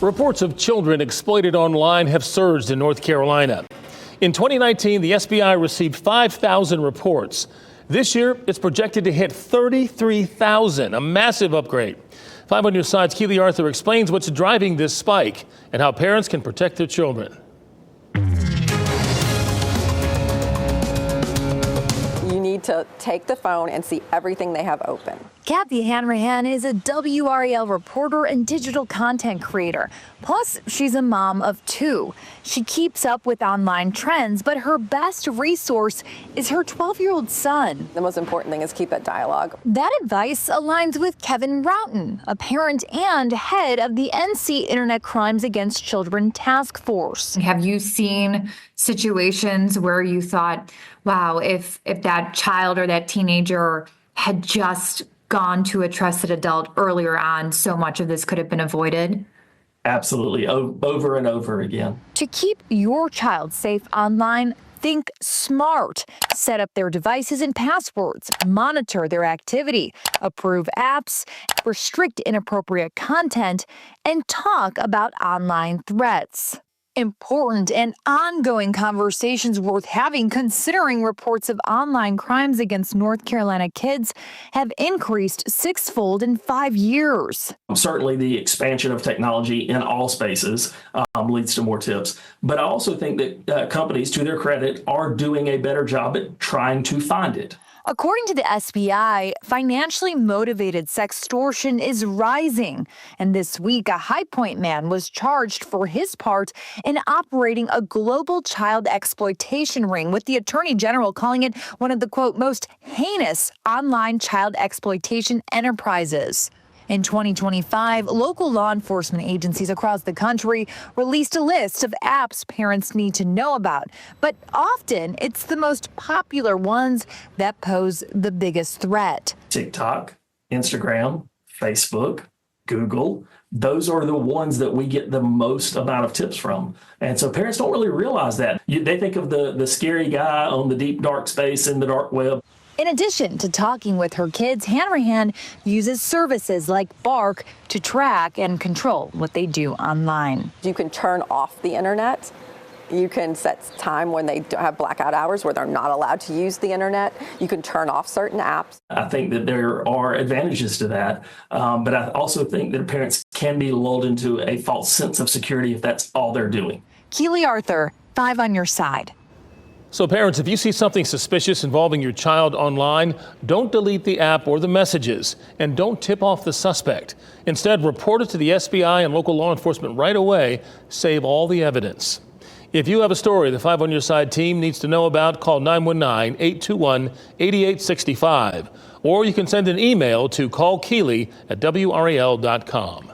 Reports of children exploited online have surged in North Carolina. In 2019, the SBI received 5,000 reports. This year, it's projected to hit 33,000, a massive upgrade. 5 on your side's Keely explains what's driving this spike and how parents can protect their children. You need to take the phone and see everything they have open. Kathy Hanrahan is a WRAL reporter and digital content creator. Plus, she's a mom of 2. She keeps up with online trends, but her best resource is her 12-year-old son. The most important thing is keep that dialogue. That advice aligns with Kevin Roughton, a parent and head of the NC Internet Crimes Against Children Task Force. Have you seen situations where you thought, wow, if that child or that teenager had just gone to a trusted adult earlier on, so much of this could have been avoided? Absolutely, over and over again. To keep your child safe online, think smart. Set up their devices and passwords, monitor their activity, approve apps, restrict inappropriate content, and talk about online threats. Important and ongoing conversations worth having, considering reports of online crimes against North Carolina kids have increased 6-fold in 5 years. Certainly the expansion of technology in all spaces leads to more tips. But I also think that companies, to their credit, are doing a better job at trying to find it. According to the SBI, financially motivated sextortion is rising. And this week, a High Point man was charged for his part in operating a global child exploitation ring, with the Attorney General calling it one of the, quote, most heinous online child exploitation enterprises. In 2025, local law enforcement agencies across the country released a list of apps parents need to know about. But often, it's the most popular ones that pose the biggest threat. TikTok, Instagram, Facebook, Google, those are the ones that we get the most amount of tips from. And so parents don't really realize that. They think of the scary guy on the deep, dark space in the dark web. In addition to talking with her kids, Hanrahan uses services like Bark to track and control what they do online. You can turn off the internet. You can set time when they have blackout hours where they're not allowed to use the internet. You can turn off certain apps. I think that there are advantages to that, but I also think that parents can be lulled into a false sense of security if that's all they're doing. Keely, 5 on your side. So parents, if you see something suspicious involving your child online, don't delete the app or the messages, and don't tip off the suspect. Instead, report it to the SBI and local law enforcement right away. Save all the evidence. If you have a story the 5 on your side team needs to know about, call 919-821-8865. Or you can send an email to callkeely@wral.com.